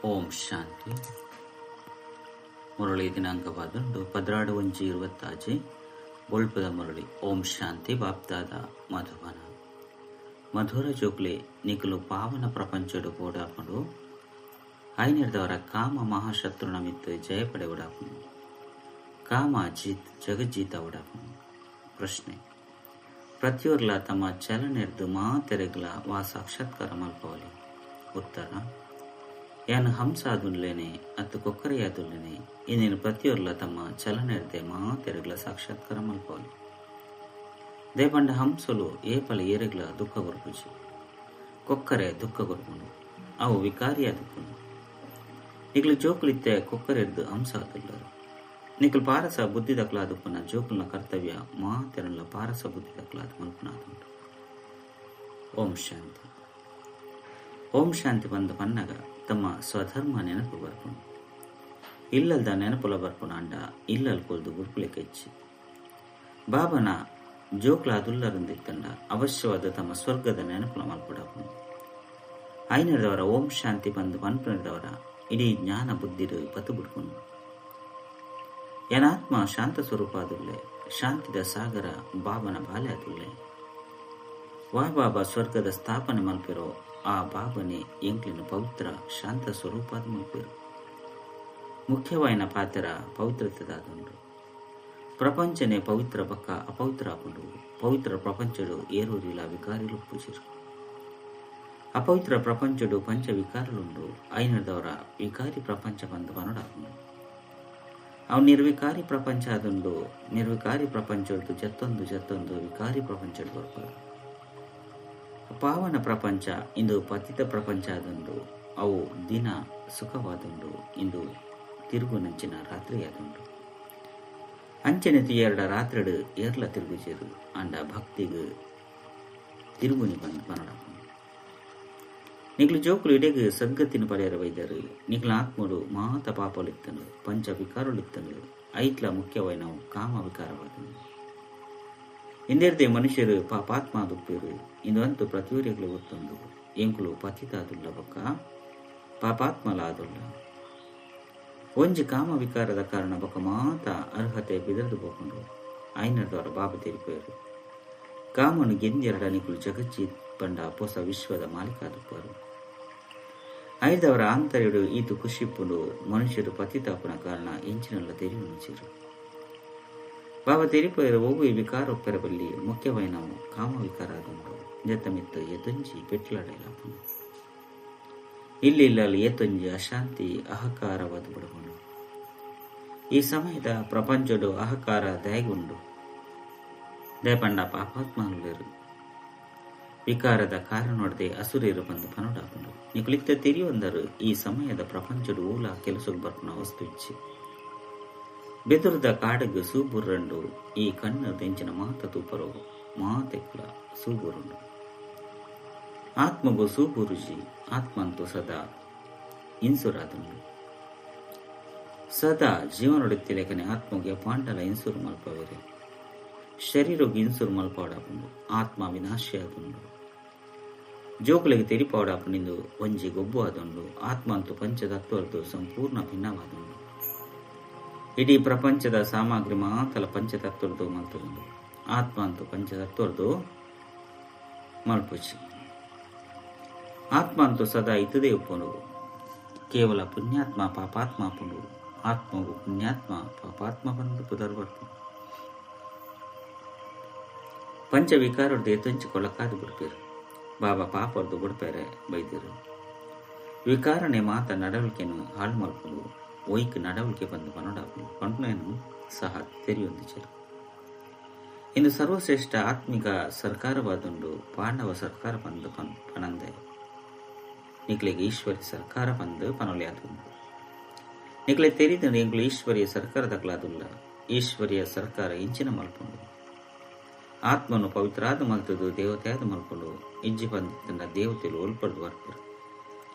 ಓಂ ಶಾಂತಿ. ಮುರಳಿ ದಿನಾಂಕವಾದುಂಡು 16/1/26 ಬೊಳ್ಪದ ಮುರಳಿ. ಓಂ ಶಾಂತಿ. ಬಾಪ್ದಾದ ಮಧುವನ ಮಧುರ ಜೋಕ್ಲೆ ನಿಖಲು ಪಾವನ ಪ್ರಪಂಚಡು ಓಡಾಪಡು ಐನರ್ದವರ ಕಾಮ ಮಹಾಶತ್ರುನ ಮಿತ್ತು ಜಯಪಡೆ ಓಡಾಪಡು ಕಾಮ ಜಗಜ್ಜೀತ ಓಡಾಪಡು. ಪ್ರಶ್ನೆ: ಪ್ರತಿಯೊರ್ಲ ತಮ್ಮ ಚಲನೆರ್ದು ಮಾತೆರೆಗ್ಲ ವಾ ಸಾಕ್ಷಾತ್ಕಾರ ಮಲ್ಪವಲಿ. ಉತ್ತರ: ಯಾನು ಹಂಸ ಆದುಲ್ಲೇನೆ ಅತ್ತು ಕೊಕ್ಕರೆಯಾದುಲ್ಲೇನೆ ಇನ್ನೇನು ಪ್ರತಿಯೊರ್ಲ ತಮ್ಮ ಚಲನೆರ್ದೆ ಮಾತೆರೆಗ್ಲ ಸಾಕ್ಷಾತ್ಕಾರ ಮಲ್ಪವಲಿ. ದೇಪಂಡ ಹಂಸಲು ಏಪಲ ಏರೆಗ್ಲ ದುಃಖ ಗೊರ್ಪುಜಿ, ಕೊಕ್ಕರೆ ದುಃಖ ಗೊರ್ಪುಂಡು, ಅವು ವಿಕಾರಿಯಾದುಪ್ಪುಂಡು. ನಿಕ್ಲು ಜೋಕುಲಿತ್ತೆ ಕೊಕ್ಕರೆರ್ದು ಹಂಸ ಆದುಲ್ಲರು. ನಿಕ್ಲು ಪಾರಸ ಬುದ್ಧಿ ದಕ್ಲಾದುಪ್ಪುನ ಜೋಕುಲ್ನ ಕರ್ತವ್ಯ ಮಾತೆರಲ್ಲ ಪಾರಸ ಬುದ್ಧಿ ದಕ್ಲಾದು ಮಲ್ಪುನಾದುಂಡು. ಓಂ ಶಾಂತಿ. ಓಂ ಶಾಂತಿ ಬಂದ ಪನ್ನಗ ತಮ್ಮ ಸ್ವಧರ್ಮ ನೆನಪು ಬರ್ಪುಂಡು. ಇಲ್ಲಲ್ದ ನೆನಪುಲ ಬರ್ಪುನ ಅಂಡ ಇಲ್ಲಲ್ ಕೊಲ್ದು ಗುರುಪುಲೆಕ್ಕೆ ಹೆಚ್ಚಿ ಬಾಬನ ಜೋಕ್ಲಾದುಲ್ಲರಂದಿತ್ತಂಡ ಅವಶ್ಯವಾದ ತಮ್ಮ ಸ್ವರ್ಗದ ನೆನಪುಲ ಮಲ್ಪಡಾಪುಂಡು. ಐನರ್ದವರ ಓಂ ಶಾಂತಿ ಬಂದು ಪನ್ಪುನದವರ ಇಡೀ ಜ್ಞಾನ ಬುದ್ಧಿರು ಪತು ಬಿಡ್ಪುಂಡು. ಏನಾತ್ಮ ಶಾಂತ ಸ್ವರೂಪ ಆದುಲ್ಲೆ, ಶಾಂತಿದ ಸಾಗರ ಬಾಬನ ಬಾಲೆ ಆದುಲ್ಲೆ. ವಾ ಬಾಬಾ ಸ್ವರ್ಗದ ಸ್ಥಾಪನೆ ಮಲ್ಪಿರೋ ಆ ಬಾಬನೇ ಎಂಕ್ಲಿನ ಪವಿತ್ರ ಶಾಂತ ಸ್ವರೂಪಾದ ಮಲ್ಪಿರು. ಮುಖ್ಯವಾಯಿನ ಪಾತ್ರ ಪವಿತ್ರತೆದಾದುಂಡು. ಪ್ರಪಂಚನೇ ಪವಿತ್ರ ಬಕ್ಕ ಅಪವಿತ್ರ ಆಪುಂಡು. ಪವಿತ್ರ ಪ್ರಪಂಚಡು ಏರೂರಿಲ ವಿಕಾರಿಲು ಪೂಜಿರು. ಅಪವಿತ್ರ ಪ್ರಪಂಚಡು ಪಂಚ ವಿಕಾರಲುಂಡು. ಐನರ್ದವರ ವಿಕಾರಿ ಪ್ರಪಂಚ ಬಂದು ಮನಡಾಪುಂಡು. ಅವು ನಿರ್ವಿಕಾರಿ ಪ್ರಪಂಚ ಆದುಂಡು. ನಿರ್ವಿಕಾರಿ ಪ್ರಪಂಚದ್ದು ಜತ್ತೊಂದು ವಿಕಾರಿ ಪ್ರಪಂಚಡು ಬರ್ಪಾರು. ಪಾವನ ಪ್ರಪಂಚ ಇಂದು ಪತಿತ ಪ್ರಪಂಚ ಆದುಂಡು. ಅವು ದಿನ ಸುಖವಾದುಂಡು. ಇಂದು ತಿರುಗುನಂಚಿನ ರಾತ್ರಿಯಾದುಂಡು. ಅಂಚೆನೆತಿ ಎರಡ ರಾತ್ರಿಡು ಏರ್ಲ ತಿರುಗುಜೇರು ಅಂಡ ಭಕ್ತಿಗೆ ತಿರುಗುನಿ ಬಂದು ಮನಡಾಪುಂಡು. ನಿಕ್ಲು ಜೋಕುಲು ಇಡೆಗೆ ಸದ್ಗತಿನ ಪಡೆಯರ ವೈದ್ಯರು ನಿಕ್ಲ ಆತ್ಮಡು ಮಾತ ಪಾಪಲಿತ್ತನು, ಪಂಚ ವಿಕಾರಲಿತ್ತನು. ಐತ್ಲ ಮುಖ್ಯವಾಯಿ ನಾವು ಕಾಮ ವಿಕಾರವಾದನು. ಇಂದೆರ್ದೆ ಮನುಷ್ಯರು ಪಾಪಾತ್ಮ ದುಪ್ಪಿರು. ಇಂದಂತೂ ಪ್ರತಿಯೊರಿಗಳು ಗೊತ್ತೊಂದು ಎಂಕುಲು ಪತಿತಾದುಲ್ಲ ಬೊಕ್ಕ ಪಾಪಾತ್ಮಲ ಆದುಲ್ಲ. ಒಂಜಿ ಕಾಮ ವಿಕಾರದ ಕಾರಣ ಬೊಕ್ಕ ಮಾತ ಅರ್ಹತೆ ಬಿದರ್ದು ಬೋಕೊಂಡು ಐನರ್ದವರ ಬಾಬು ತೆರಿಪೇರು. ಕಾಮನು ಗೆಂದೆರಡ ನಿಕುಲು ಜಗಜ್ಜಿ ಪಂಡ ಹೊಸ ವಿಶ್ವದ ಮಾಲೀಕಾದುಪ್ಪರು. ಐದವರ ಆಂತರ್ಯಡು ಈತು ಖುಷಿಪ್ಪುಂಡು ಮನುಷ್ಯರು ಪತಿತಾಪನ ಕಾರಣ ಎಂಚಿನಲ್ಲ ತೆರಿ ಉಣಿಸಿರು. ಬಾಬಾ ತೆರಿಪೇರು ಒವ್ವು ವಿಕಾರೊಪ್ಪರ ಬಲ್ಲಿ ಮುಖ್ಯವಾಗಿ ನಾವು ಕಾಮ ವಿಕಾರ ಆದುಂಡು. ಜತಮಿತ್ತು ಎತೊಂಜಿ ಪೆಟ್ಲಾಡಲಾಪುಂಡು. ಇಲ್ಲಿಲ್ಲಲ್ಲಿ ಏತೊಂಜಿ ಅಶಾಂತಿ ಅಹಕಾರವಾದ ಬಿಡಬಹುದು. ಈ ಸಮಯದ ಪ್ರಪಂಚಡು ಅಹಕಾರ ದಯಗುಂಡು. ದಯಪಂಡ ಪಾಪಾತ್ಮರು ವಿಕಾರದ ಕಾರಣೊಡದೆ ಅಸುರೇರು ಬಂದು ಪನೊಡಾಪುಂಡು. ನಿಕುಲಿತ್ತ ತಿರಿಯೊಂದರು ಈ ಸಮಯದ ಪ್ರಪಂಚಡು ಊಲ ಕೆಲಸಕ್ಕೆ ಬರ್ಪುನ ವಸ್ತು ಇಚ್ಚಿ ಬೆದುರದ ಕಾಡಗ ಸೂಬುರ್ರಂಡು. ಈ ಕಣ್ಣು ದೆಂಚಿನ ಮಾತ ತೂಪರೋ ಮಾತೆಕ್ಲ ಸೂಬುರುಂಡು. ಆತ್ಮಗು ಸೂಬುರುಜಿ ಆತ್ಮಂತೂ ಸದಾ ಇನ್ಸುರಾದುಂಡು. ಸದಾ ಜೀವನೊಡುತ್ತಿಲೆಕನೆ ಆತ್ಮಗೆ ಪಾಂಡಲ ಇನ್ಸುರು ಮಲ್ಪವೇರೆ. ಶರೀರಗೆ ಇನ್ಸುರು ಮಲ್ಪಾಡಾಪುಂಡು. ಆತ್ಮ ವಿನಾಶಿ ಆದುಂಡು. ಜೋಕುಲೆಗೆ ತೆರಿಪಾಡಾಪುಂಡು ಒಂಜಿ ಗೊಬ್ಬು ಆದುಂಡು. ಆತ್ಮ ಅಂತೂ ಪಂಚತತ್ವರದು ಸಂಪೂರ್ಣ ಭಿನ್ನವಾದುಂಡು. ಇಡೀ ಪ್ರಪಂಚದ ಸಾಮಗ್ರಿ ಮಾತಲ ಪಂಚತತ್ವರದು ಮಲ್ತುಂಡು. ಆತ್ಮ ಅಂತೂ ಪಂಚತತ್ವರದು ಮಲ್ಪುಜಿ. ಆತ್ಮ ಅಂತೂ ಸದಾ ಇತದೇ ಉಪ್ಪುಂಡು. ಕೇವಲ ಪುಣ್ಯಾತ್ಮ ಪಾಪಾತ್ಮ ಪುಂಡು. ಆತ್ಮವು ಪುಣ್ಯಾತ್ಮ ಪಾಪಾತ್ಮ ಬಂದು ಪುದರ್ಬರ್ಪು. ಪಂಚ ವಿಕಾರದ್ದು ಎತ್ತೊಂಚಿ ಕೊಳಕಾದು ಬಿಡ್ಪೇರು. ಬಾಬಾ ಪಾಪರ್ದು ಬಿಡ್ಪೇರೆ ಬೈದಿರು. ವಿಕಾರನೆ ಮಾತ ನಡವಳಿಕೆನು ಹಾಳು ಮಲ್ಪುಂಡು. ಒಯ್ಕ್ ನಡವಳಿಕೆ ಬಂದು ಪನೊಡಾಪುಂಡು. ಪಂಪ್ನೇನು ಸಹ ತೆರಿಯೊಂದಿಚರು. ಇಂದು ಸರ್ವಶ್ರೇಷ್ಠ ಆತ್ಮಿಕ ಸರ್ಕಾರವಾದುಂಡು. ಪಾಂಡವ ಸರ್ಕಾರ ಬಂದು ಪಣಂದೆ. ನಿಕ್ಲೆಗೆ ಈಶ್ವರಿ ಸರ್ಕಾರ ಬಂದು ಪನೊಲಿಯಾದುಂಡು. ನಿಕ್ಲೆ ತೆರಿದಂಡು ಎಂಕ್ಲು ಈಶ್ವರಿಯ ಸರ್ಕಾರದಕ್ಲಾದುಲ್ಲ. ಈಶ್ವರಿಯ ಸರ್ಕಾರ ಇಂಚಿನ ಮಲ್ಪುಂಡು. ಆತ್ಮನು ಪವಿತ್ರಾದ ಮಲ್ತದು ದೇವತೆಯಾದ ಮಲ್ಪುಂಡು. ಇಜ್ಜಿ ಬಂದ ದೇವತೆಲು ಒಲ್ಪಡ್ದು ಬರ್ಪರು.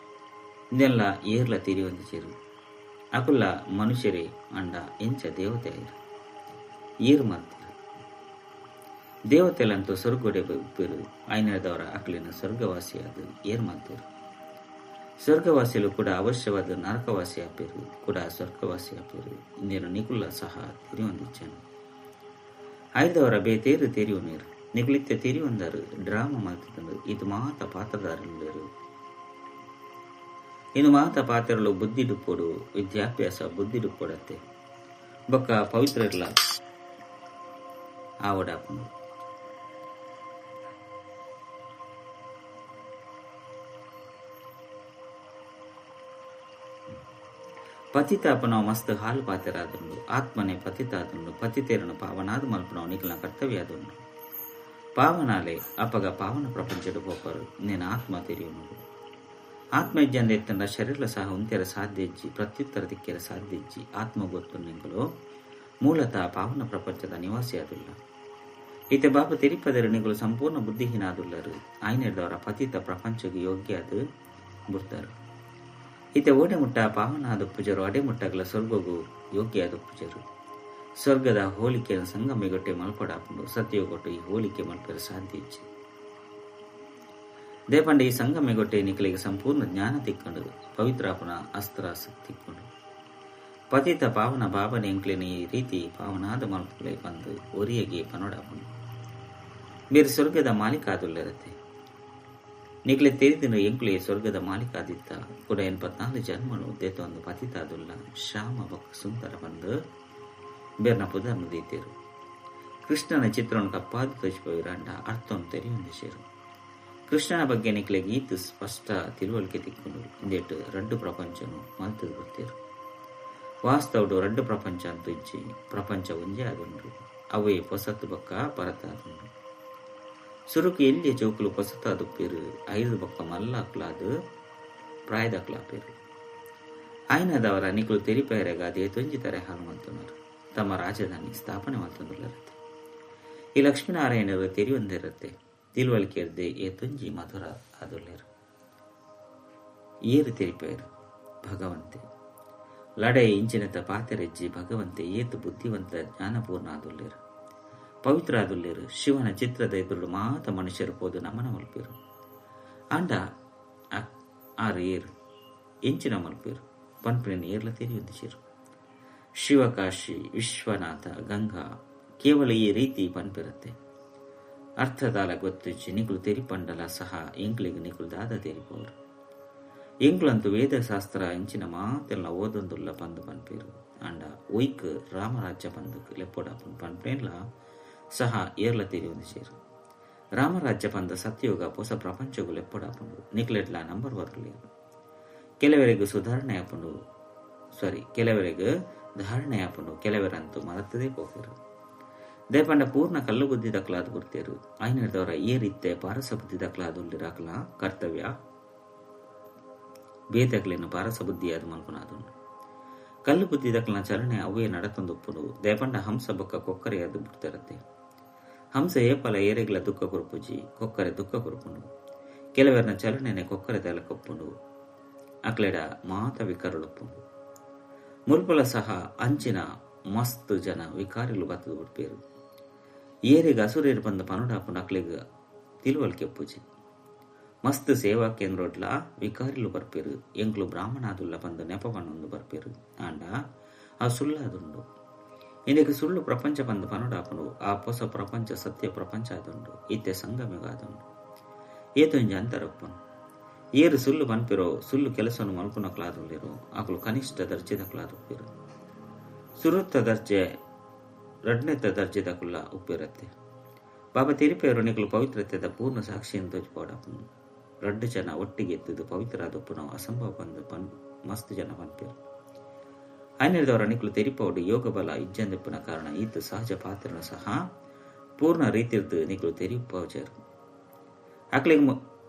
ಇದೆಲ್ಲ ಏರ್ಲ ತಿರಿಯೊಂದಿಚರು. ಅಕುಲ್ಲ ಮನುಷ್ಯರೇ ಅಂಡ ಎಂಚ ದೇವತೆ ಆಯಿರು ಏರು ಮಲ್ತಿರು. ದೇವತೆಲಂತೂ ಸ್ವರ್ಗೊಡೆ ಉಪ್ಪಿರು. ಐನದವರ ಅಕ್ಲಿನ ಸ್ವರ್ಗವಾಸಿಯಾದ ಏರ್ ಮಲ್ತಿರು. ಸ್ವರ್ಗವಾಸಿಗಳು ಕೂಡ ಅವಶ್ಯವಾದ ನರಕವಾಸಿ ಆಪೇರು ಕೂಡ ಸ್ವರ್ಗವಾಸಿ ಆಪೇರು ಇಂದೇನು ನಿಗುಲ ಸಹ ತಿರಿ ಹೊಂದಿಚ್ಚಾನು ಆಯ್ದವರ ಬೇತೇರು ತೆರಿವು ನೀರು ನಿಗುಲಿತ್ತ ತೆರಿ ಒಂದಾರು ಡ್ರಾಮಾ ಮಾಡ್ತಿದ್ದರು ಇದು ಮಾತ ಪಾತ್ರಧಾರರು ಇನ್ನು ಮಾತ ಪಾತ್ರಗಳು ಬುದ್ಧಿ ಡುಪ್ಪೋಡು ವಿದ್ಯಾಭ್ಯಾಸ ಬುದ್ಧಿ ಡುಪ್ಪೋಡತ್ತೆ ಬೊಕ್ಕ ಪವಿತ್ರ ಇರ್ಲ ಆವಡಾಪನು ಪತಿತಾಪನವು ಮಸ್ತ್ ಹಾಲು ಪಾತೆರಾದುಂಡು ಆತ್ಮನೆ ಪತಿತಾದುಂಡು ಪತಿತೇರನು ಪಾವನಾದ ಮಲ್ಪನವು ನಿಖಿಲ ಕರ್ತವ್ಯ ಆದುಂಡು ಪಾವನಾಲೆ ಅಪಗ ಪಾವನ ಪ್ರಪಂಚದ ಗೋಪರು నేను ಆತ್ಮ ತೆರೆಯುವುದು ಆತ್ಮ ಇಜ್ಜಂದ ಎತ್ತಂಡ ಶರೀರ ಸಹ ಉಂತೆರ ಸಾಧ್ಯ ಇಜ್ಜಿ ಪ್ರತ್ಯುತ್ತರ ದಿಕ್ಕೆರ ಸಾಧ್ಯ ಇಜ್ಜಿ ಆತ್ಮ ಗೊತ್ತು ನಿಂಗಲು ಮೂಲತಃ ಪಾವನ ಪ್ರಪಂಚದ ನಿವಾಸಿಯಾದುಲ್ಲ ಈತ ಬಾಪ ತೆರಿಪದರ ನಿಗಳು ಸಂಪೂರ್ಣ ಬುದ್ಧಿಹೀನ ಆದುಲ್ಲರು ಆಯ್ನೆಡ್ದವರ ಪತಿತ ಪ್ರಪಂಚಕ್ಕೆ ಯೋಗ್ಯ ಅದು ಬಿಡ್ತಾರು ಈತ ಓಡೆ ಮುಟ್ಟ ಪಾವನಾದ ಪೂಜರು ಅಡೆಮುಟ್ಟಗಲ ಸ್ವರ್ಗಗೂ ಯೋಗ್ಯ ಆದ ಪೂಜರು ಸ್ವರ್ಗದ ಹೋಲಿಕೆಯನ್ನು ಸಂಗಮಿಗೊಟ್ಟೆ ಮಲ್ಪಡಾಪುಂಡು ಸತ್ಯೋಗೊಟ್ಟು ಈ ಹೋಲಿಕೆ ಮಲ್ಪರ ಸಾಧ್ಯ ಇಜ್ಜಿ ದೇಪಂಡ ಈ ಸಂಗಮೆಗೊಟ್ಟೆ ನಿಖಲಿಗೆ ಸಂಪೂರ್ಣ ಜ್ಞಾನ ತಿಕ್ಕೊಂಡು ಪವಿತ್ರಾಪುನ ಅಸ್ತ್ರ ತಿಕ್ಕೊಂಡು ಪತಿತ ಪಾವನ ಭಾವನೆ ಎಂಕ್ಲಿನ ಈ ರೀತಿ ಪಾವನಾದ ಮಲ್ಪುಗಳೇ ಬಂದು ಒರಿಯಗೆ ಪನೋಡಾಪುಂಡು ಬೇರೆ ಸ್ವರ್ಗದ ಮಾಲೀಕ ಆದುಲ್ಲಿರತ್ತೆ ನಿಖಲೆ ತೆರಿದಿನ ಎಂಕ್ಲೆ ಸ್ವರ್ಗದ ಮಾಲೀಕ ಆದಿತ್ತ ಕೂಡ 84 ಜನ್ಮನು ದೇತ ಒಂದು ಪತಿತ ಆದುಲ್ಲ ಶ್ಯಾಮ ಬಕ್ಕ ಸುಂದರ ಬಂದು ಬೇರ್ನ ಪುದರ್ನು ದೀತೇರು ಕೃಷ್ಣನ ಚಿತ್ರವನ್ನು ಕಪ್ಪಾದು ತೋಚಿಪೋಯಿರಂಡ ಅರ್ಥವನ್ನು ತೆರೆಯೊಂದಿಸೇರು ಕೃಷ್ಣನ ಬಗ್ಗೆ ನಿಖಲೆಗೆ ಈತು ಸ್ಪಷ್ಟ ತಿಳುವಳಿಕೆ ತಿಕ್ಕೊಂಡು ಇಂದೇಟು ರಡ್ಡು ಪ್ರಪಂಚನು ಮಲ್ತದು ಗೊತ್ತೇರು ವಾಸ್ತವಡು ರಡ್ಡು ಪ್ರಪಂಚ ಅಂತೂ ಇಜ್ಜಿ ಪ್ರಪಂಚ ಒಂಜೇ ಆದುಂಡು ಅವೇ ಪೊಸತ್ತು ಬಕ್ಕ ಪರತ ಆದುಂಡು ಸುರುಕು ಎಲ್ಲಿಯ ಚೌಕಲು ಪೊಸತಾದುಪ್ಪೇರು 5 ಬಕ್ಕ ಮಲ್ಲಾಕ್ಲಾದು ಪ್ರಾಯದಾಕ್ಲಾಪೇರು ಆಯ್ನದವರ ನಿಖಲು ತೆರಿಪೇರೆಗ ಅದೇ ತೊಂಜಿತಾರೆ ಹಾಲು ಮಂತುನರು ತಮ್ಮ ರಾಜಧಾನಿ ಸ್ಥಾಪನೆ ಮಾಡ್ತಂದಿರತ್ತೆ ಈ ಲಕ್ಷ್ಮೀನಾರಾಯಣರು ತೆರಿಯೊಂದಿರತ್ತೆ ತಿಳುವಳಿಕೆ ಇರದೆ ತುಂಜಿ ಮಧುರ ಆದುಲ್ಲೇರು ಏರು ತೆರಿಪೇರು ಭಗವಂತೆ ಲಡೆ ಇಂಚಿನತ ಪಾತೆರೆಜ್ಜಿ ಭಗವಂತೆ ಏತು ಬುದ್ಧಿವಂತ ಜ್ಞಾನಪೂರ್ಣ ಆದುಲ್ಲೇರು ಪವಿತ್ರ ಆದುಲ್ಲೇರು ಶಿವನ ಚಿತ್ರದ ಎದುರು ಮಾತ ಮನುಷ್ಯರು ಪೋದು ನಮನ ಮಲ್ಪೇರು ಆಂಡ ಆರು ಏರು ಇಂಚಿನ ಮಲ್ಪೇರು ಪನ್ಪಿನ ಏರ್ಲ ತೆರೆಯೊಂದಿಸಿರು ಶಿವಕಾಶಿ ವಿಶ್ವನಾಥ ಗಂಗಾ ಕೇವಲ ಈ ರೀತಿ ಪನ್ಪಿರುತ್ತೆ ಅರ್ಥದಾಲ ಗೊತ್ತಿಚ್ಚಿ ನಿಗುಲು ತೆರಿಪಂಡಲ ಸಹ ಎಂಕ್ಲಿಗೆ ನಿಗುಲು ದಾದ ತೆರಿಪೋರು ಎಂಕ್ಲಂತೂ ವೇದಶಾಸ್ತ್ರ ಇಂಚಿನ ಮಾತೆಲ್ಲ ಓದೊಂದುಲ್ಲ ಪಂದು ಪನ್ಪೇರು ಅಂಡ ಒಯ್ಕ್ ರಾಮರಾಜ್ಯ ಪಂದು ಲೆಪ್ಪೋಡಾಪನ್ ಪನ್ಪೇನ್ಲ ಸಹ ಏರ್ಲ ತೆರೆಯೊಂದಿಸೇರು ರಾಮರಾಜ್ಯ ಪಂದ ಸತ್ಯೋಗ ಹೊಸ ಪ್ರಪಂಚಗೂ ಲೆಪ್ಪೋಡಾಪುಂಡು ನಿಕ್ಲೆಡ್ಲ ನಂಬರ್ ಬರಲೇರು ಕೆಲವರಿಗೆ ಸುಧಾರಣೆ ಆಪುಂಡು ಕೆಲವರಿಗೆ ಧಾರಣೆ ಆಪುಂಡು ಕೆಲವರಂತೂ ಮರತದೇ ಹೋಗಿರು ದೇಪಂಡ ಪೂರ್ಣ ಕಲ್ಲು ಬುದ್ಧಿ ದಕ್ಲಾದ ಗುರ್ತೇರು ಆಯ್ನದವರ ಈ ರೀತಿ ಪಾರಸ ಬುದ್ಧಿ ದಕ್ಲಾದುಲ್ಲಿರಾಕಲ ಕರ್ತವ್ಯ ಬೇತಕ್ಲೇನು ಪಾರಸ ಬುದ್ಧಿಯಾದ ಮಲ್ಪುನಾದುಂಡು ಕಲ್ಲು ಬುದ್ಧಿ ದಕ್ಲನ ಚಲನೆ ಅವೇ ನಡತೊಂದುಪ್ಪುಡು ದೇಪಂಡ ಹಂಸ ಬೊಕ್ಕ ಕೊಕ್ಕರೆಯಾದು ಬಿಡ್ತಿರತ್ತೆ ಹಂಸ ಏಪಲ ಏರೆಗ್ಲ ದುಃಖ ಕುರುಪುಜಿ ಕೊಕ್ಕರೆ ದುಃಖ ಕುರುಪುಂಡು ಕೆಲವರನ ಚಲನೆನೆ ಕೊಕ್ಕರೆ ತೆಲಕೊಪ್ಪುಂಡು ಅಕ್ಲೆಡ ಮಾತ ವಿಕರುಳುಪ್ಪುಂಡು ಮುಲ್ಪಲ ಸಹ ಅಂಚಿನ ಮಸ್ತ್ ಜನ ವಿಕಾರಿಲು ಬತ್ತದು ಬಿಡ್ಪೇರು ಏರಿಗೆ ಹಸುರೇರು ಬಂದ ಪನುಡಾಪುಂಡು ಅಕ್ಲೆಗ ತಿಳುವಳಿಕೆ ಪೂಜೆ ಮಸ್ತ್ ಸೇವಾ ಕೇಂದ್ರೋಡ್ಲ ವಿಕಾರಿಲು ಬರ್ಪೇರು ಎಂಕ್ಲು ಬ್ರಾಹ್ಮಣಾದುಲ್ಲ ಬಂದು ನೆಪವನ್ನೊಂದು ಬರ್ಪೇರು ಆಂಡ ಆ ಸುಳ್ಳಾದುಂಡು ಇಂದಕ್ಕೆ ಸುಳ್ಳು ಪ್ರಪಂಚ ಬಂದು ಪನುಡಾಪುಂಡು ಆ ಹೊಸ ಪ್ರಪಂಚ ಸತ್ಯ ಪ್ರಪಂಚ ಆದುಂಡು ಇತ್ತೆ ಸಂಗಮಿಗಾದುಂಡು ಏತೊಂಜಿ ಅಂತರಪ್ಪನು ಏರು ಸುಳ್ಳು ಪನ್ಪಿರೋ ಸುಳ್ಳು ಕೆಲಸವನ್ನು ಮಲ್ಪುನಕ್ಲಾದುಲ್ಲಿರೋ ಅಕಲು ಕನಿಷ್ಠ ದರ್ಜೆದಕ್ಲಾದುಪ್ಪಿರು ಸುರುತ್ತ ದರ್ಜೆ ರಡ್ನೆತ್ತ ದರ್ಜೆದಕುಲ್ಲ ಉಪ್ಪಿರತ್ತೆ ಬಾಬಾ ತೆರಿಪೇರು ನಿಕಲು ಪವಿತ್ರತೆದ ಪೂರ್ಣ ಸಾಕ್ಷಿಯನ್ನು ತೋಚಿಪೋಡಪ್ಪನು ರಡ್ಡು ಜನ ಒಟ್ಟಿಗೆ ಎತ್ತಿದ್ದು ಪವಿತ್ರಾದಪ್ಪು ನಾವು ಅಸಂಭವ ಬಂದು ಮಸ್ತ್ ಜನ ಪನ್ಪೇರು ಆಯ್ನೆದವರ ನಿಕಲು ತೆರಿಪೋಡು ಯೋಗ ಬಲ ಇಜ್ಜಂದಪ್ಪನ ಕಾರಣ ಈತ ಸಹಜ ಪಾತ್ರನ ಸಹ ಪೂರ್ಣ ರೀತಿರ್ದು ನಿಕಲು ತೆರಿಪೋಜರು ಅಕ್ಲಿಗೆ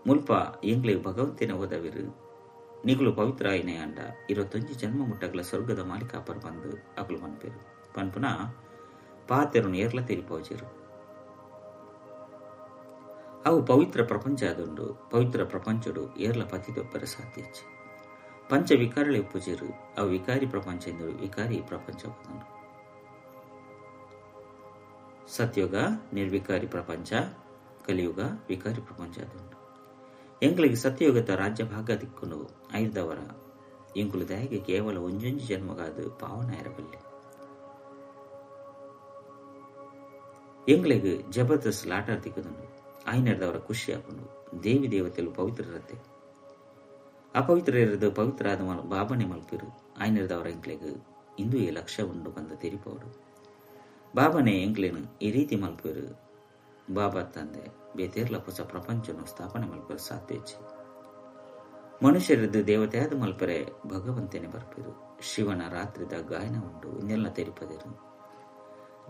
ಮುಲ್ಪ ಎಂಗ್ಲಿಗೆ ಭಗವಂತಿನ ಓದವಿರು ನಿಗುಲು ಪವಿತ್ರ ಆಯ್ನೆ ಅಂಡ 25 ಜನ್ಮ ಮುಟ್ಟಗಲ ಸ್ವರ್ಗದ ಮಾಲಿಕಾಪರ್ ಬಂದು ಅಕಲು ಪನ್ಪೇರು ಪನ್ಪುನ ಪಾತೆರುನು ಏರ್ಲ ತೆರಿಪೋಜರು ಅವು ಪವಿತ್ರ ಪ್ರಪಂಚ ಆದುಂಡು ಪವಿತ್ರ ಪ್ರಪಂಚಡು ಏರ್ಲ ಪತಿದೊಪ್ಪರ ಸಾಧ್ಯ ಪಂಚ ವಿಕಾರಳೆ ಪೂಜೆರು ಅವು ವಿಕಾರಿ ಪ್ರಪಂಚ ಎಂದು ವಿಕಾರಿ ಪ್ರಪಂಚ ಬಂದು ಸತ್ಯುಗ ನಿರ್ವಿಕಾರಿ ಪ್ರಪಂಚ ಕಲಿಯುಗ ವಿಕಾರಿ ಪ್ರಪಂಚ ಆದುಂಡು ಎಂಕ್ಲಿಗೆ ಸತ್ಯಯುಗತ ರಾಜ್ಯ ಭಾಗ ತಿಕ್ಕುಂಡು ಐದವರ ಎಂಕುಲು ದಯಗೆ ಕೇವಲ ಒಂಜೊಂಜಿ ಜನ್ಮಗಾದು ಪಾವನ ಇರಬಲ್ಲೆ. ಎಂಗ್ಲಿಗೆ ಜಬರ್ದಸ್ತ್ ಲಾಟಾರ್ ತಿಕ್ಕುದುಂಡು ಐನರ್ದವರ ಖುಷಿ ಹಾಕೊಂಡು ದೇವಿ ದೇವತೆಲು ಪವಿತ್ರರತೆ ಅಪವಿತ್ರ ಇರದು ಪವಿತ್ರ ಆದ ಬಾಬನೆ ಮಲ್ಪಿರು ಐನರ್ದವರ ಎಂಕ್ಲೆಗ್ ಇಂದು ಈ ಲಕ್ಷ್ಯ ಉಂಡು ಬಂದ ತೆರಿಪೋಡು ಬಾಬನೆ ಎಂಕ್ಲೆನು ಈ ರೀತಿ ಮಲ್ಪಿರು ಬಾಬಾ ತಂದೆ ಬೇತೇರ್ಲ ಹೊಸ ಪ್ರಪಂಚವನ್ನು ಸ್ಥಾಪನೆ ಮಲ್ಪರು ಸಾಧ್ಯಚ್ಚಿ ಮನುಷ್ಯರದ್ದು ದೇವತೆಯಾದ ಮಲ್ಪರೆ ಭಗವಂತನೇ ಬರ್ಪಿರು ಶಿವನ ರಾತ್ರಿದ ಗಾಯನ ಉಂಡು ಇನ್ನೆಲ್ಲ ತೆರಿಪದಿರು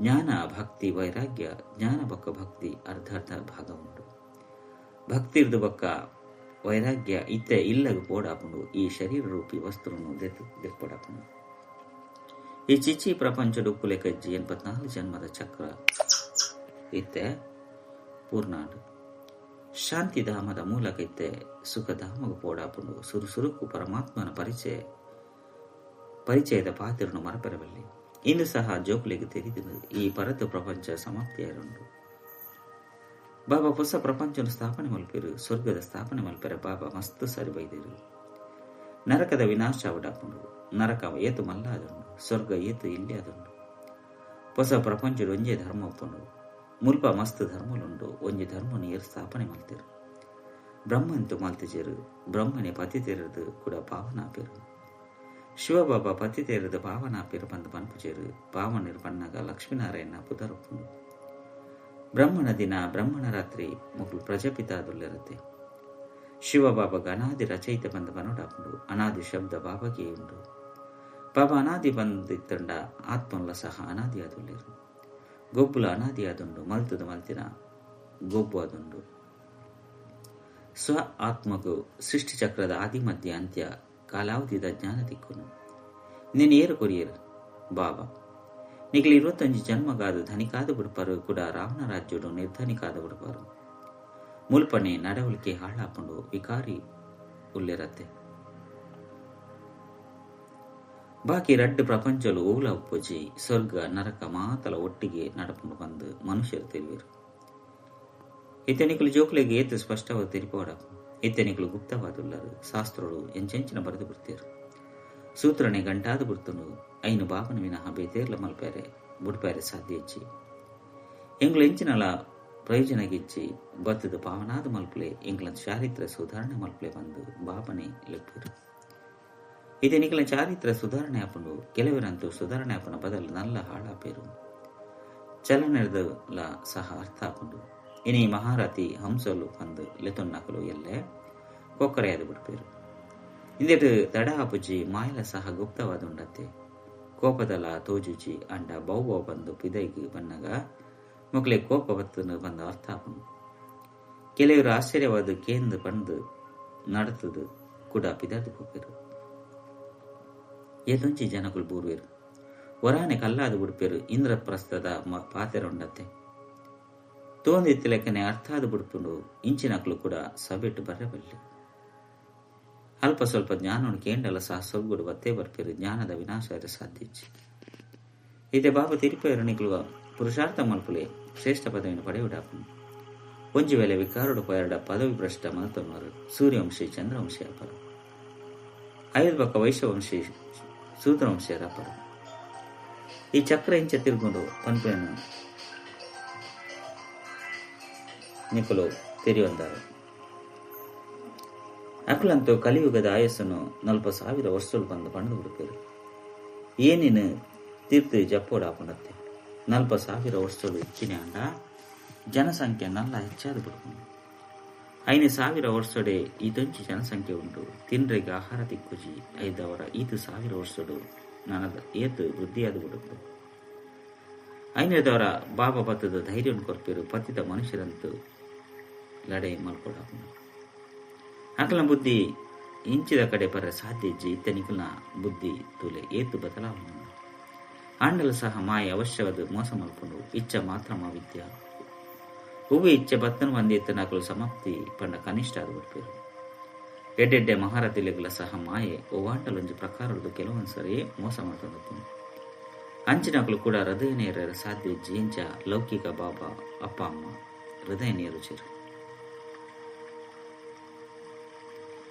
ಜ್ಞಾನ ಭಕ್ತಿ ವೈರಾಗ್ಯ ಜ್ಞಾನ ಬಕ್ಕ ಭಕ್ತಿ ಅರ್ಧ ಭಾಗ ಉಂಟು ಭಕ್ತಿರ್ದು ಬಕ್ಕ ವೈರಾಗ್ಯ ಇತ್ತೆ ಇಲ್ಲಗ ಪೋಡಾಪುಂಡು ಈ ಶರೀರ ರೂಪಿ ವಸ್ತುವನ್ನು ದೆಪ್ಪಡಾಪುಂಡು ಈ ಚಿಚ್ಚಿ ಪ್ರಪಂಚಡು ಕುಲೆಕಜ್ಜಿ 84 ಜನ್ಮದ ಚಕ್ರ ಇತ್ತೆ ಪೂರ್ಣಾಡು ಶಾಂತಿಧಾಮದ ಮೂಲಕ ಇತ್ತೆ ಸುಖಧಾಮಗ ಪೋಡಾಪುಂಡು ಸುರುಸುರುಕು ಪರಮಾತ್ಮನ ಪರಿಚಯದ ಪಾತ್ರನು ಮರಪೆರಬಲ್ಲಿ ಇಂದು ಸಹ ಜೋಕುಲಿಗೆ ತೆರೆದಿದೆ ಈ ಪರತ ಪ್ರಪಂಚ ಸಮಾಪ್ತಿಯಾರುಂಡು ಬಾಬಾ ಹೊಸ ಪ್ರಪಂಚನ ಸ್ಥಾಪನೆ ಮಲ್ಪಿರು ಸ್ವರ್ಗದ ಸ್ಥಾಪನೆ ಮಲ್ಪರೆ ಬಾಬಾ ಮಸ್ತ್ ಸರಿ ಬೈದಿರು ನರಕದ ವಿನಾಶ ಅವಡಾಪುಂಡು ನರಕ ಏತು ಮಲ್ಲಾದುಂಡು ಸ್ವರ್ಗ ಏತು ಇಲ್ಲೇ ಅದುಂಡು ಹೊಸ ಪ್ರಪಂಚದ ಒಂಜೇ ಧರ್ಮ ಒಪ್ಪುಂಡು ಮುಲ್ಪ ಮಸ್ತ್ ಧರ್ಮಲುಂಡು ಒಂಜಿ ಧರ್ಮ ನೀರು ಸ್ಥಾಪನೆ ಮಲ್ತಿರು ಬ್ರಹ್ಮಂತು ಮಲ್ತಿಜೇರು ಬ್ರಹ್ಮನೆ ಪತಿತೇರದು ಕೂಡ ಪಾವನಾಪಿರು ಶಿವಬಾಬಾ ಪತಿತೇರದು ಪಾವನಾಪಿರು ಬಂದು ಪನ್ಪುಜೇರು ಪಾವನಿರು ಪನ್ನಾಗ ಲಕ್ಷ್ಮೀನಾರಾಯಣ ಪುದರೊಪ್ಪುಂಡು ಬ್ರಹ್ಮಣ ದಿನ ಬ್ರಹ್ಮಣ ರಾತ್ರಿ ಮುಗ್ಲು ಪ್ರಜಾಪಿತಾದುಲ್ಲಿರುತ್ತೆ ಶಿವಬಾಬಾಗ ಅನಾದಿ ರಚಯಿತ ಬಂದ ಬನೋಡಾಪುಂಡು ಅನಾದಿ ಶಬ್ದ ಬಾಬಾಗೆ ಉಂಡು ಬಾಬಾ ಅನಾದಿ ಬಂದಿತ್ತಂಡ ಆತ್ಮಲ್ಲ ಸಹ ಅನಾದಿ ಆದುಲ್ಲಿರು ಗೊಬ್ಬುಲ ಅನಾದಿ ಆದುಂಡು ಮಲ್ತದ ಮಲ್ತಿನ ಗೊಬ್ಬು ಆದುಂಡು ಸ್ವ ಆತ್ಮಗೂ ಸೃಷ್ಟಿ ಚಕ್ರದ ಆದಿ ಮಧ್ಯ ಅಂತ್ಯ ಕಾಲಾವಧಿದ ಜ್ಞಾನ ದಿಕ್ಕುನು ನೀನು ಏರು ಕೊರಿಯರು ಬಾಬಾ ನಿಗಲಿ 25 ಜನ್ಮಗಾದು ಧನಿಕಾದ ಬಿಡ್ಪಾರು ಕೂಡ ರಾವಣ ರಾಜ್ಯಡು ನಿರ್ಧನಿಕಾದ ಬಿಡ್ಪಾರು ಮುಲ್ಪನೆ ನಡವಳಿಕೆ ಹಾಳಾಪುಂಡು ವಿಕಾರಿ ಉಲ್ಲಿರತ್ತೆ ಬಾಕಿ ರಡ್ಡು ಪ್ರಪಂಚಲು ಓಲ ಉಪ್ಪುಜಿ ಸ್ವರ್ಗ ನರಕ ಮಾತಲ ಒಟ್ಟಿಗೆ ನಡಪುಂಡು ಬಂದು ಮನುಷ್ಯರು ತಿಳಿವಿರು ಇತನಿಕಲು ಜೋಕ್ಲೆಗೆ ಏತು ಸ್ಪಷ್ಟವಾದ ತಿರುಪೋಡಪ್ಪು ಇತನಿಕಲು ಗುಪ್ತವಾದುಲ್ಲರು ಶಾಸ್ತ್ರಗಳು ಎಂಚೆಂಚಿನ ಬರೆದು ಬಿಡ್ತೀರು ಸೂತ್ರನೆ ಗಂಟಾದ ಬಿಡ್ತನು ಐನು ಬಾಬನ ವಿನಃ ಬೇತೇರ್ಲ ಮಲ್ಪೇರೆ ಬುಡ್ಪೇರೆ ಸಾಧ್ಯ ಹೆಚ್ಚಿ ಎಂಗ್ಲು ಎಂಚಿನಲ ಪ್ರಯೋಜನಗಿಚ್ಚಿ ಬತ್ತದ ಪಾವನಾದ ಮಲ್ಪಲೆ ಎಂಗ್ಲನ್ ಚಾರಿತ್ರ ಸುಧಾರಣೆ ಮಲ್ಪಲೆ ಬಂದು ಬಾಬನೆ ಲೆಪ್ಪಿರು ಇದೇ ನಿಖಲ ಚಾರಿತ್ರ ಸುಧಾರಣೆ ಆಪುಂಡು ಕೆಲವರಂತೂ ಸುಧಾರಣೆ ಆಪನ ಬದಲು ನಲ್ಲ ಹಾಳಾಪೇರು ಚಲನೆದ ಸಹ ಅರ್ಥ ಆಪುಂಡು ಇನಿ ಮಹಾರಥಿ ಹಂಸಲು ಬಂದು ಲೆತೊನ್ನಕಲು ಎಲ್ಲೇ ಕೊಕ್ಕರೆಯಾದ ಬಿಡ್ಪೇರು ಇಂದೆಟ್ ತಡ ಆಪುಜಿ ಮಾಯಲ ಸಹ ಗುಪ್ತವಾದುಂಡತ್ತೆ ಕೋಪದಲ ತೋಜುಜಿ ಅಂಡ ಬೌಬೌ ಬಂದು ಪಿದೈಗಿ ಬನ್ನಗ ಮೊಕ್ಲೆ ಕೋಪ ಬತ್ತನು ಬಂದ ಅರ್ಥ ಆಪುಂಡು ಕೆಲವರು ಆಶ್ಚರ್ಯವಾದ ಕೇಂದ್ರ ಬಂದು ನಡತದು ಕೂಡ ಪಿದಾದು ಹೋಗಿರು ಏತೊಂಚಿ ಜನಗಳು ಬೂರ್ವೇರು ಹೊರಾನೆ ಕಲ್ಲಾದು ಬಿಡ್ಪೇರು ಇಂದ್ರಪ್ರಸ್ಥದ ಪಾತೆರೊಂಡತ್ತೆ ತೋಂದಿತ್ತು ಲೆಕ್ಕನೆ ಅರ್ಥಾದ ಬಿಡ್ಪುಂಡು ಇಂಚಿನಕ್ಲು ಕೂಡ ಸಬೆಟ್ಟು ಬರಬಲ್ಲಿ ಅಲ್ಪ ಸ್ವಲ್ಪ ಜ್ಞಾನವನ್ನು ಕೇಂಡಲ ಸಹ ಸೊಗ್ಗುಡು ಬತ್ತೇ ಬರ್ಪೇರು ಜ್ಞಾನದ ವಿನಾಶ ಸಾಧ್ಯಚ್ಚಿ ಇದೇ ಬಾಬಾ ತಿರುಪೇರಣಿಗಳು ಪುರುಷಾರ್ಥ ಮಲ್ಪುಲೆ ಶ್ರೇಷ್ಠ ಪದವಿಯನ್ನು ಪಡೆಯುವುದಾಪು ಒಂಜಿ ವೇಳೆ ವಿಕಾರುಡು ಪಯರಡ ಪದವಿ ಭ್ರಷ್ಟ ಮನತೊನ್ನರು ಸೂರ್ಯವಂಶಿ ಚಂದ್ರವಂಶಿ ಅಪರ ಐದು ಪಕ್ಕ ವೈಶ್ಯವಂಶಿ ಸೂತ್ರವಂಶಿಯರ ಅಪರ ಈ ಚಕ್ರ ಇಂಚ ತಿರುಗೊಂಡು ಪನ್ಪೆಯನ್ನು ನಿಖಲು ತೆರೆಯೊಂದಾರು ಅಕ್ಲಂತೂ ಕಲಿಯುಗದ ಆಯಸ್ಸನ್ನು 40,000 ವರ್ಷಗಳು ಬಂದು ಪಂಡು ಬಿಡುತ್ತೇರು ಏನೇನು ತೀರ್ಥ ಜಪ್ಪೋಡಾಪುಂಡತ್ತೆ 40,000 ವರ್ಷಗಳು ಹೆಚ್ಚಿನ ಅಂಡ ಜನಸಂಖ್ಯೆ ನಲ್ಲ ಹೆಚ್ಚಾದ ಬಿಡ್ಕೊಂಡು 5,000 ವರ್ಷಡೆ ಇದೊಂಚು ಜನಸಂಖ್ಯೆ ಉಂಟು ತಿನ್ರಿಗೆ ಆಹಾರ ತಿಕ್ಕುಜಿ 5,000 ವರ್ಷಡು ನನದ ಏತು ವೃದ್ಧಿಯಾದ ಬಿಡುತ್ತೆ 5,000 ಬಾಬಾ ಬತ್ತದ ಧೈರ್ಯವನ್ನು ಕೊರ್ಪೇರು ಪತಿತ ಮನುಷ್ಯರಂತೂ ಲಡೆ ಮಲ್ಕೊಡಾಪುಂಡು ಅಕಲ ಬುದ್ಧಿ ಇಂಚಿದ ಕಡೆ ಬರ ಸಾಧ್ಯ ಇತ್ತನಿಕಲ್ನ ಬುದ್ಧಿ ತುಲೆ ಏತು ಬದಲಾವಣೆ ಆಂಡಲು ಸಹ ಮಾಯ ಅವಶ್ಯವಾದ ಮೋಸ ಮಲ್ಕೊಂಡು ಇಚ್ಛ ಮಾತ್ರ ಮಾವಿದ್ಯ ಹೂವು ಇಚ್ಛೆ ಬತ್ತನ ಬಂದಿತ್ತು ನಕಲು ಸಮಾಪ್ತಿ ಪಂಡ ಕನಿಷ್ಠ ಆದ ಬಿಡ್ಪೇರು ಎಡ್ಡೆಡ್ಡೆ ಮಹಾರಥಿಲೆಗಳ ಸಹ ಮಾಯೆ ಓವಾಂಟಲೊಂಜಿ ಪ್ರಕಾರದ್ದು ಕೆಲವೊಂದ್ಸರಿ ಮೋಸ ಮಾಡ್ಕೊಂಡು ಅಂಚಿನಕಲು ಕೂಡ ಹೃದಯ ನೇರ ಸಾಧ್ಯ ಜೀಂಚ ಲೌಕಿಕ ಬಾಬಾ ಅಪ್ಪ ಅಮ್ಮ ಹೃದಯ ನೇರುಚಿರು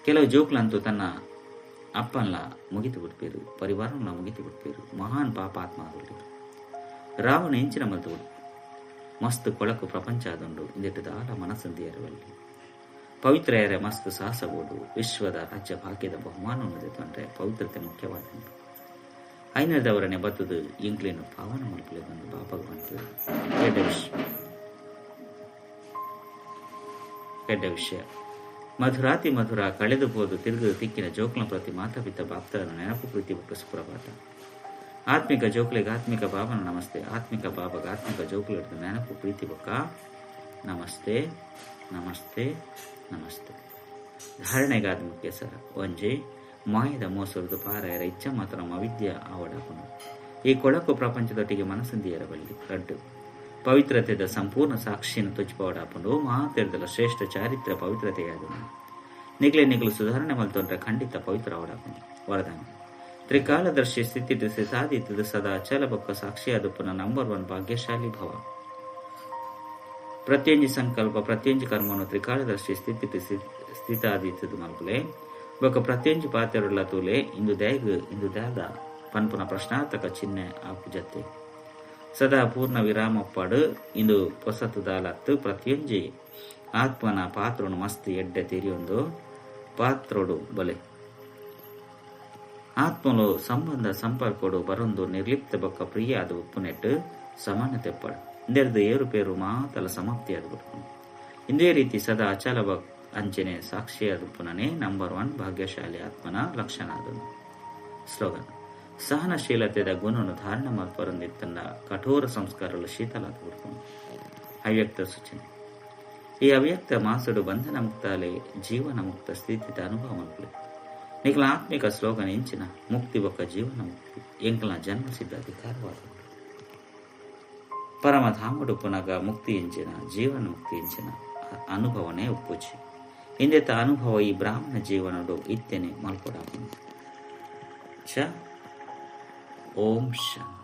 ಕೆಲವು ಜೋಕ್ಲಂತೂ ತನ್ನ ಅಪ್ಪನ್ಲ ಮುಗಿತು ಬಿಡ್ಪೇರು, ಪರಿವಾರನ್ಲ ಮುಗಿತು ಬಿಡ್ಪೇರು. ಮಹಾನ್ ಪಾಪಾತ್ಮ ಆದುಂಡು. ರಾವಣ ಎಂಚಿನ ಮಲ್ತು ಮಸ್ತ್ ಕೊಳಕು ಪ್ರಪಂಚ ಆದುಂಡು. ಇಂದಿಟ್ಟು ದಾಲ ಮನಸ್ಸಂದಿಯರವಲ್ಲಿ ಪವಿತ್ರ ಯಾರೆ ಮಸ್ತ್ ಸಾಹಸಬೋಡು. ವಿಶ್ವದ ರಾಜ್ಯ ಭಾಗ್ಯದ ಬಹುಮಾನ ತಂದ್ರೆ ಪವಿತ್ರತೆ ಮುಖ್ಯವಾದುಂಡು. ಐನದವರನ್ನೇ ಬತ್ತದು ಇಂಕ್ಲೇನು ಪಾವನ ಮಲ್ಪಲೆ ಬಂದು ಬಾಪಗೆ ಬಂತು. ಕೆಡ್ಡ ವಿಷಯ ಮಧುರಾತಿ ಮಧುರ ಕಳೆದು ಹೋದು ತಿರುಗದು ತಿಕ್ಕಿನ ಜೋಕ್ಲ ಪ್ರತಿ ಮಾತಾಪಿತ ಬಾಪ್ತರ ನೆನಪು ಪ್ರೀತಿ ಬುಕ್ಕ ಸುಪ್ರಭಾತ. ಆತ್ಮಿಕ ಜೋಕ್ಲಿಗೆ ಆತ್ಮಿಕ ಬಾಬನ ನಮಸ್ತೆ. ಆತ್ಮಿಕ ಬಾಬಾಗ ಆತ್ಮಿಕ ಜೋಕ್ಲ ಹಿಡಿದು ನೆನಪು ಪ್ರೀತಿ ಬುಕ್ಕ ನಮಸ್ತೆ ನಮಸ್ತೆ ನಮಸ್ತೆ. ಧಾರಣೆಗಾದ ಮುಖ್ಯ ಸರ ಒಂಜೆ ಮಾಯದ ಮೋಸರದ ಪಾರಾಯರ ಇಚ್ಛ ಮಾತ್ರ ನಮ್ಮ ಅವಿದ್ಯ ಆವಡಾಪನು. ಈ ಕೊಳಕು ಪ್ರಪಂಚದೊಟ್ಟಿಗೆ ಮನಸ್ಸಂದಿಯರಬಲ್ಲಿ ರಡ್ಡು ಪವಿತ್ರತೆದ ಸಂಪೂರ್ಣ ಸಾಕ್ಷಿಯನ್ನು ತುಚ್ಚಿಪವಡಾಪನು. ಮಹಾತೀರ್ಥದ ಶ್ರೇಷ್ಠ ಚಾರಿತ್ರ್ಯ ಪವಿತ್ರತೆಯಾದನು. ನಿಗಲು ಸುಧಾರಣೆ ಮಲ್ತೊಂಡ್ರೆ ಖಂಡಿತ ಪವಿತ್ರ ಅವಡಾಪನು. ವರದಾನ ತ್ರಿಕಾಲದರ್ಶಿ ಸ್ಥಿತಿ ಸಾಧಿತದ ಸದಾ ಅಚಲ ಬೊಕ್ಕ ಸಾಕ್ಷಿಯಾದಪ್ಪನ ನಂಬರ್ 1 ಭಾಗ್ಯಶಾಲಿ ಭವ. ಪ್ರತ್ಯಂಜಿ ಸಂಕಲ್ಪ ಪ್ರತ್ಯಂಜಿ ಕರ್ಮವನ್ನು ತ್ರಿಕಾಲದರ್ಶಿ ಸ್ಥಿತಾದಿತದ ಮಲ್ಪಲೆ ಬೊಕ್ಕ ಪ್ರತ್ಯಂಜಿ ಪಾತ್ರೆರುಳ್ಳ ತೂಲೆ ಇಂದು ದಾದ ಪನ್ಪುನ ಪ್ರಶ್ನಾರ್ಥಕ ಚಿಹ್ನೆ ಆಪು ಜತೆ ಸದಾ ಪೂರ್ಣ ವಿರಾಮಪ್ಪಾಡು. ಇಂದು ಹೊಸತುದಾಲತ್ತು ಪ್ರತ್ಯಂಜಿ ಆತ್ಮನ ಪಾತ್ರನು ಮಸ್ತ್ ಎಡ್ಡೆ ತೆರಿಯೊಂದು ಪಾತ್ರೋಡು ಬಲೆ ಆತ್ಮಲು ಸಂಬಂಧ ಸಂಪರ್ಕೋಡು ಬರೊಂದು ನಿರ್ಲಿಪ್ತ ಬೊಕ್ಕ ಪ್ರಿಯ ಅದು ಉಪ್ಪುನೆಟ್ಟು ಸಮಾನತೆ ಪಡು. ಇಂದೆರ್ದು ಏರುಪೇರು ಮಾತಲ ಸಮಾಪ್ತಿಯಾದ ಬಿಡ್ಕೊಂಡು ಇಂದೇ ರೀತಿ ಸದಾ ಅಚಲ ಅಂಚನೆ ಸಾಕ್ಷಿಯಾದುಪ್ಪನೇ ನಂಬರ್ 1 ಭಾಗ್ಯಶಾಲಿ ಆತ್ಮನ ಲಕ್ಷಣ ಆದನು. ಸ್ಲೋಗನ್ ಸಹನಶೀಲತೆದ ಗುಣವನ್ನು ಧಾರಣ ಮಾಡ್ಪರಂದಿತ್ತನ್ನ ಕಠೋರ ಸಂಸ್ಕಾರಗಳು ಶೀತಲಾದ ಬಿಡ್ಕೊಂಡು. ಅವ್ಯಕ್ತ ಸೂಚನೆ ಈ ಅವ್ಯಕ್ತ ಮಾಸುಡು ಬಂಧನ ಮುಕ್ತಾಲೆ ಜೀವನ ಮುಕ್ತ ಸ್ಥಿತಿದ ಅನುಭವ ಮಲ್ಪಲೆ ನಿಖಲ ಆತ್ಮಿಕ ಸ್ಲೋಗನ್ ಎಂಚಿನ ಮುಕ್ತಿ ಬೊಕ್ಕ ಜೀವನ ಮುಕ್ತಿ ಎಂಕಲ್ನ ಜನ್ಮ ಸಿದ್ಧ ಅಧಿಕಾರವಾದ ಪರಮಧಾಮಡು ಪುನಗ ಮುಕ್ತಿ ಎಂಚಿನ ಜೀವನ ಮುಕ್ತಿ ಎಂಚಿನ ಅನುಭವನೇ ಉಪ್ಪುಚಿ ಹಿಂದೆತ್ತ ಅನುಭವ ಈ ಬ್ರಾಹ್ಮಣ ಜೀವನಡು ಇತ್ತೆನೆ ಮಲ್ಪಡ. ಓಂ ಶಾಂತಿ.